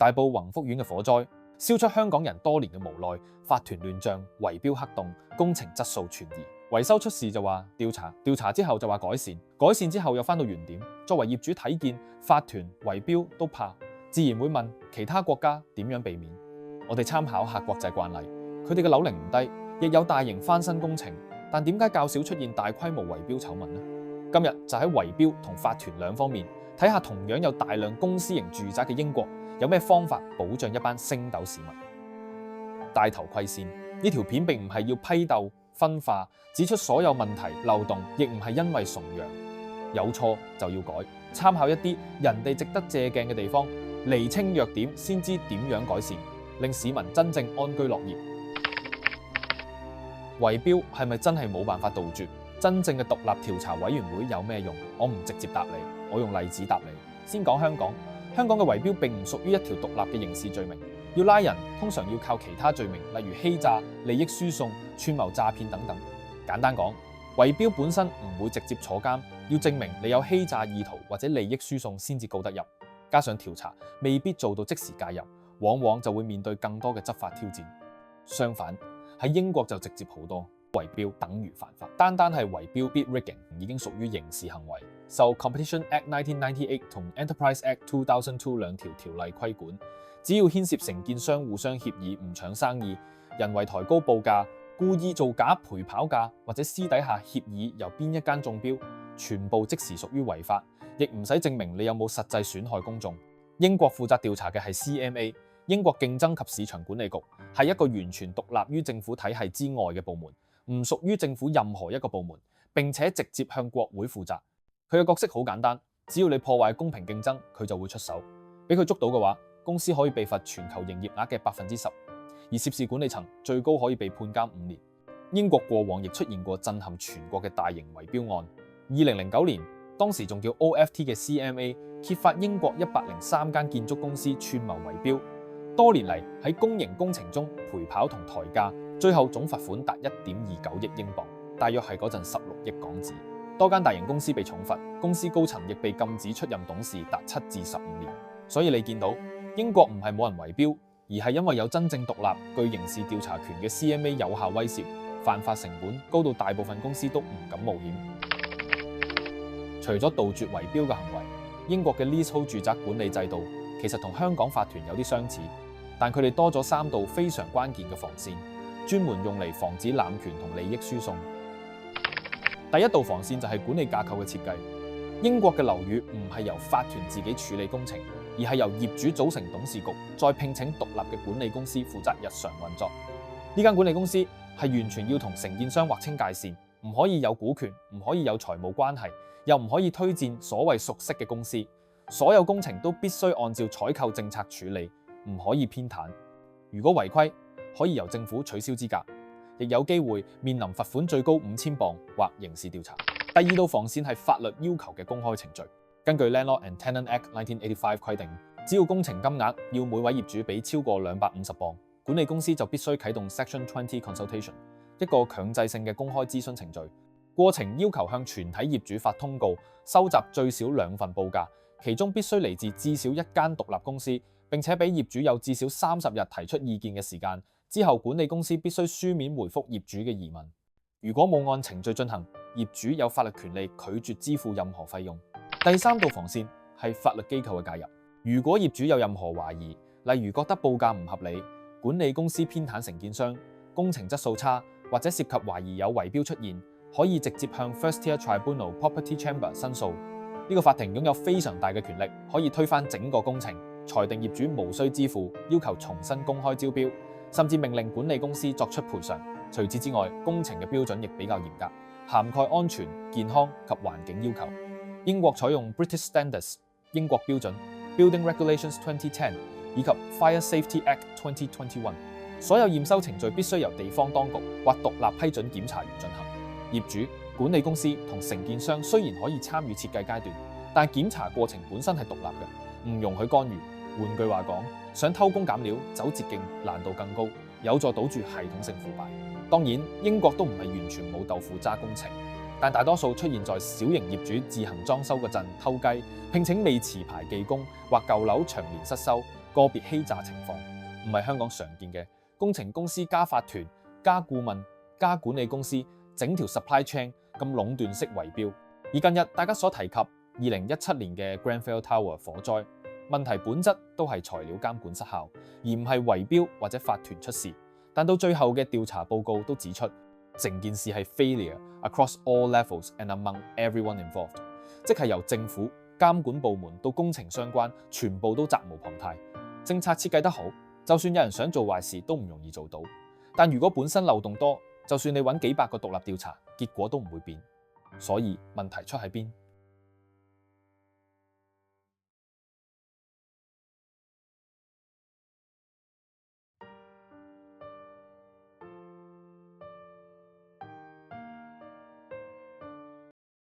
大埔宏福苑嘅火災，燒出香港人多年嘅無奈，法團亂象、圍標黑洞、工程質素存疑。維修出事就話調查，調查之後就話改善，改善之後又返到原點。作為業主睇見法團圍標都怕，自然會問其他國家點樣避免。我哋參考下國際慣例，佢哋嘅樓齡唔低，亦有大型翻新工程，但點解較少出現大規模圍標醜聞呢？今日就喺圍標同法團兩方面睇下，同樣有大量公私營住宅嘅英國有咩方法保障一班星斗市民。戴頭盔先，呢條片並唔係要批鬥分化，指出所有問題漏洞，亦唔係因為崇洋，有錯就要改，參考一啲人哋值得借鏡嘅地方，釐清弱點，先知點樣改善，令市民真正安居樂業。圍標係咪真係冇辦法杜絕？真正嘅獨立調查委員會有咩用？我唔直接答你，我用例子答你。先講香港，香港嘅圍標並唔屬於一條獨立嘅刑事罪名，要拉人通常要靠其他罪名，例如欺詐、利益輸送、串謀詐騙等等。簡單講，圍標本身唔會直接坐監，要證明你有欺詐意圖或者利益輸送先至告得入。加上調查未必做到即時介入，往往就會面對更多嘅執法挑戰。相反，喺英國就直接好多。圍標等於犯法，單係圍標 bid rigging 已經屬於刑事行為，受 Competition Act 1998同 Enterprise Act 2002兩條條例規管。只要牽涉承建商互相協議唔搶生意，人為抬高報價、故意造假陪跑價或者私底下協議由邊一間中標，全部即時屬於違法，亦唔使證明你有冇實際損害公眾。英國負責調查嘅係 CMA， 英國競爭及市場管理局，係一個完全獨立於政府體系之外嘅部門。唔屬於政府任何一個部門，並且直接向國會負責。佢嘅角色好簡單，只要你破壞公平競爭，佢就會出手。俾佢捉到嘅話，公司可以被罰全球營業額嘅10%，而涉事管理層最高可以被判監5年。英國過往亦出現過震撼全國嘅大型圍標案。2009年，當時仲叫 OFT 嘅 CMA 揭發英國103間建築公司串謀圍標，多年嚟喺公營工程中陪跑同抬價。最後總罰款達1.29億英鎊，大約係嗰陣16億港紙。多間大型公司被重罰，公司高層亦被禁止出任董事達7至15年。所以你見到英國唔係冇人圍標，而係因為有真正獨立、具刑事調查權嘅 CMA 有效威懾，犯法成本高到大部分公司都唔敢冒險。除咗杜絕圍標嘅行為，英國嘅 leasehold 住宅管理制度其實同香港法團有啲相似，但佢哋多咗3道非常關鍵嘅防線，專門用嚟防止濫權同利益輸送。第一道防線就係管理架構嘅設計。英國嘅樓宇唔係由法團自己處理工程，而係由業主組成董事局，再聘請獨立嘅管理公司負責日常運作。呢間管理公司係完全要同承建商劃清界線，唔可以有股權，唔可以有財務關係，又唔可以推薦所謂熟悉嘅公司。所有工程都必須按照採購政策處理，唔可以偏袒。如果違規，可以由政府取消資格，亦有機會面臨罰款最高5000鎊或刑事調查。第二道防線係法律要求嘅公開程序。根據 Landlord and Tenant Act 1985規定，只要工程金額要每位業主俾超過250鎊，管理公司就必須啟動 Section 20 Consultation， 一個強制性嘅公開諮詢程序。過程要求向全體業主發通告，收集最少2份報價，其中必須嚟自至少一間獨立公司，並且俾業主有至少30日提出意見嘅時間。之後，管理公司必須書面回覆業主嘅疑問。如果冇按程序進行，業主有法律權利拒絕支付任何費用。第三道防線係法律機構嘅介入。如果業主有任何懷疑，例如覺得報價唔合理、管理公司偏袒承建商、工程質素差，或者涉及懷疑有圍標出現，可以直接向 First Tier Tribunal Property Chamber 申訴。呢個法庭擁有非常大嘅權力，可以推翻整個工程，裁定業主無需支付，要求重新公開招標，甚至命令管理公司作出賠償。除此之外，工程嘅標準亦比較嚴格，涵蓋安全、健康及環境要求。英國採用 British Standards 英國標準、Building Regulations 2010以及 Fire Safety Act 2021。所有驗收程序必須由地方當局或獨立批准檢查員進行。業主、管理公司同承建商雖然可以參與設計階段，但檢查過程本身係獨立嘅，唔容許干預。換句話講，想偷工減料、走捷徑難度更高，有助堵住系統性腐敗。當然，英國都唔係完全冇豆腐渣工程，但大多數出現在小型業主自行裝修嗰陣偷雞，聘請未持牌技工或舊樓長年失修，個別欺詐情況，唔係香港常見嘅工程公司加法團加顧問加管理公司整條 supply chain 咁壟斷式圍標。而近日大家所提及2017年嘅 Grenfell Tower 火災，問題本質都係材料監管失效，而唔係圍標或者法團出事。但到最後嘅調查報告都指出，成件事係 failure across all levels and among everyone involved， 即係由政府監管部門到工程相關，全部都責無旁貸。政策設計得好，就算有人想做壞事都唔容易做到。但如果本身漏洞多，就算你揾幾百個獨立調查，結果都唔會變。所以問題出喺邊？